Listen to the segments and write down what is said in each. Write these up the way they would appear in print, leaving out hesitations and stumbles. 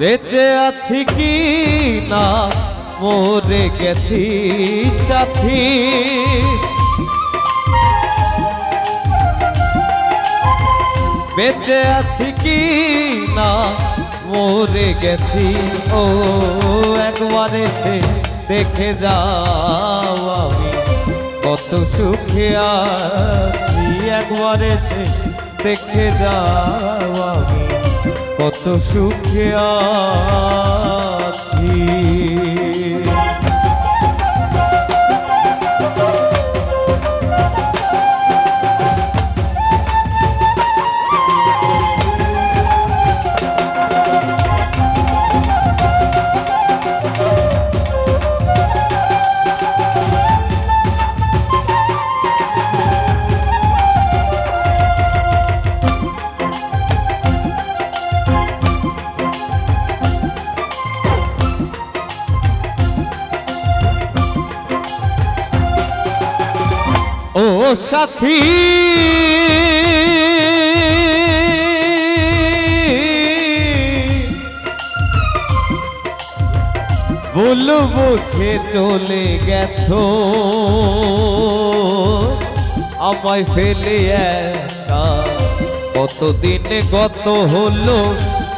বেঁচে আছি কি না মরে গেছি সাথী, বেঁচে আছি কি না মরে গেছি। ও একবার এসে দেখে যাও আমি কত সুখে আছি, একবার এসে দেখে যাও আমি কত সুখে আছি। ও সাথী ভুল বুঝে চলে গেছো, আমায় ফেলে একা কতদিন গত হলো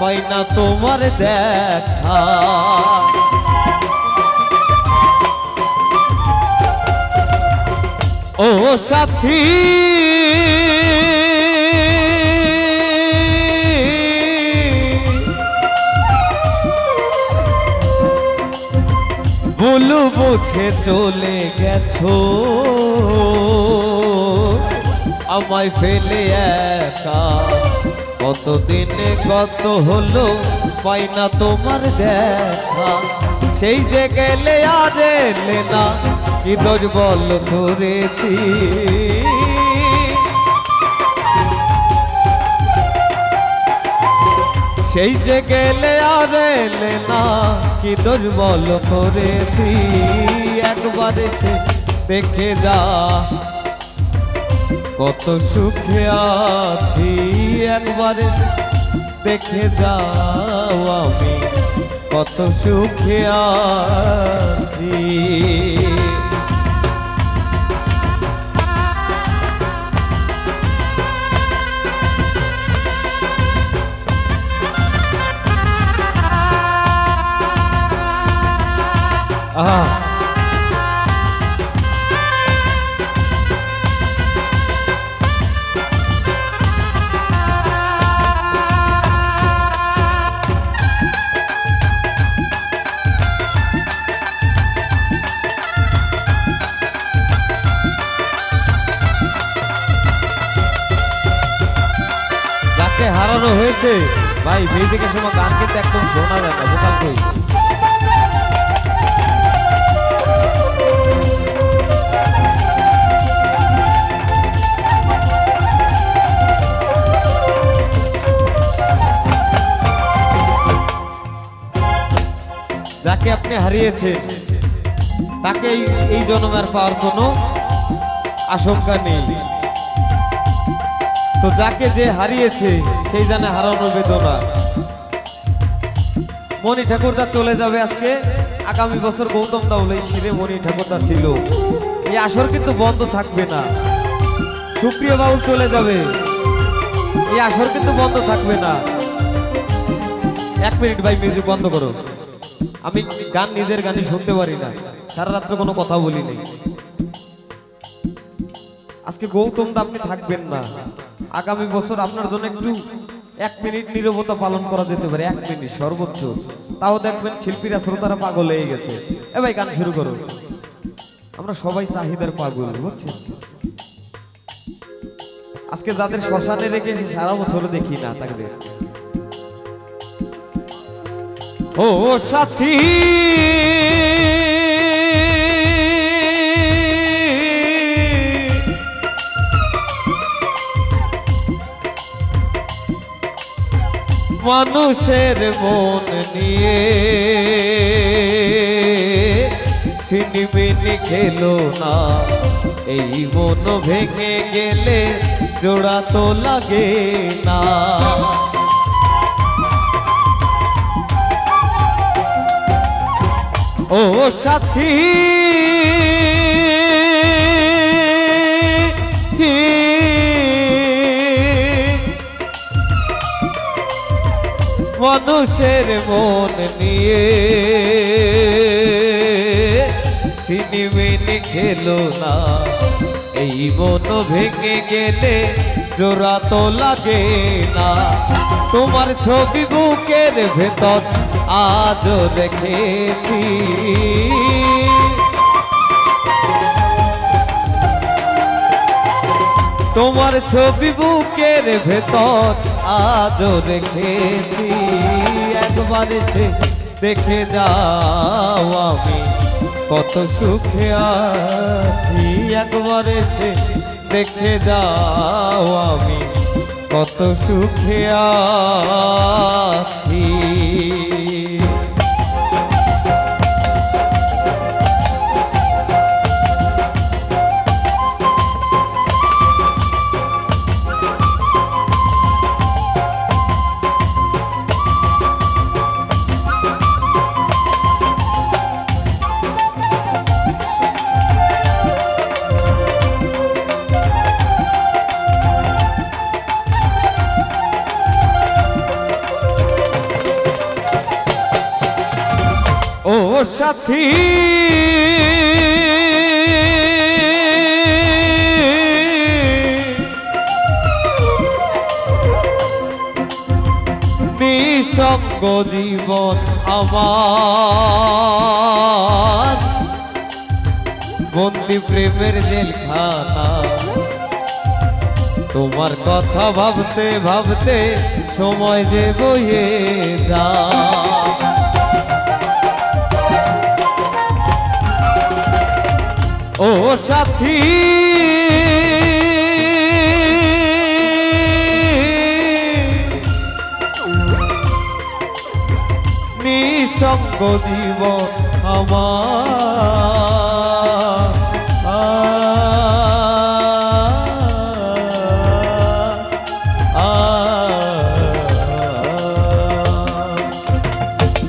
পাই না তোমার দেখা। ও সাথী ভুল বুঝে চলে গেছো, আমায় ফেলে একা কতদিন গত হলো পাই না তোমার দেখা। সেই যে গেলে আর এলে না কি দোষ বল ধরেছি, সেই যে গেলে আর এলে না কি দোষ বল করেছি। একবার এসে দেখে যা কত সুখে আছি, একবার এসে দেখে যাও আমি কত সুখে আছি। যাকে হারানো হয়েছে ভাই মিউজিকের সময় গান কিন্তু একদম শোনা যায় না, বোকাল কই। যাকে আপনি হারিয়েছেন তাকে এই জন্মের পাওয়ার কোনো আশঙ্কা নেই। তো যাকে যে হারিয়েছে সেই জানে হারানোর বেদনা। মণি ঠাকুরদা চলে যাবে আজকে, আগামী বছর গৌতম দা বলে শিরে মণি ঠাকুরদা ছিল। এই আসর কিন্তু বন্ধ থাকবে না। সুপ্রিয় বাবু চলে যাবে, এই আসর কিন্তু বন্ধ থাকবে না। 1 মিনিট ভাই মিউজিক বন্ধ করো। আমি গান নিজের গানই শুনতে পারি না, সারা রাত্র কোনো কথা বলি নেই। আজকে গৌতম দা আপনি থাকবেন না, আগামী বছর আপনার জন্য একটু 1 মিনিট নীরবতা পালন করা যেতে পারে, 1 মিনিট সর্বোচ্চ। তাও দেখবেন শিল্পীরা শ্রোতারা পাগল হয়ে গেছে। এ ভাই গান শুরু করো, আমরা সবাই চাহিদার পাগল, বুঝছেন? আজকে যাদের শ্মশানে রেখে সারা বছর দেখি না তাদের। ও সাথী মানুষের মন নিয়ে ছিনিমিনি খেলো না, এই মন ভেঙে গেলে জোড়া তো লাগে না। ও সাথী মানুষের মন নিয়ে সিনেমিনি খেলো না, এই মন ভেঙে গেলে জোড়া তো লাগে না। তোমার ছবি বুকের ভেতর আজও রেখেছি, তোমার ছবি বুকের ভেতর আজও রেখেছি। একবার এসে দেখে যাও আমি কত সুখে আছি, একবার এসে দেখে যাও আমি কত সুখে আছি। ও সাথী নিঃসঙ্গ জীবন আমার, বন্দি প্রেমের জেলখানা। তোমার কথা ভাবতে ভাবতে সময় যে বয়ে যা, ও সাথী নিঃসঙ্গ জীবন আমার,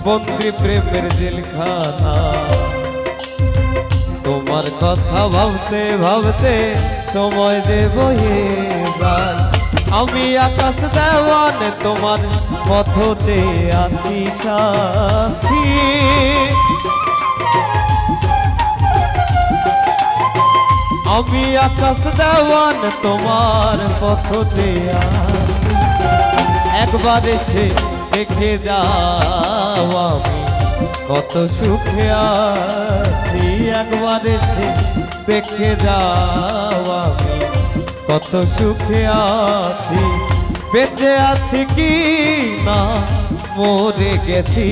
বন্দি প্রেমের জেলখানা। তোমার কথা ভাবতে ভাবতে সময় যে বয়ে যায়, আমি আকাশ দেওয়ান তোমার পথতে আছি সাথী। আমি আকাশ দেওয়ান তোমার পথতে আছি, একবার এসে দেখে যাও আমি কত সুখে আছি, একবার এসে দেখে যাও আমি কত সুখে আছি। বেঁচে আছি কি না মরে গেছি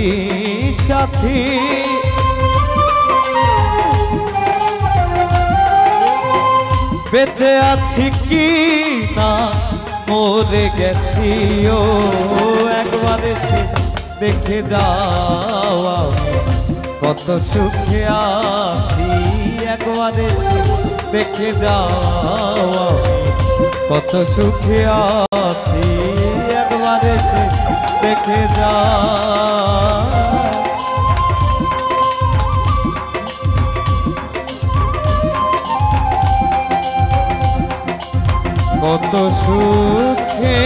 সাথী, বেঁচে আছি কি না মরে গেছি। ও একবার এসে দেখে যাও আমি কত সুখে আছি, একবার এসে দেখে যাও আমি কত সুখে আছি, একবার এসে দেখে যাও। কত সুখে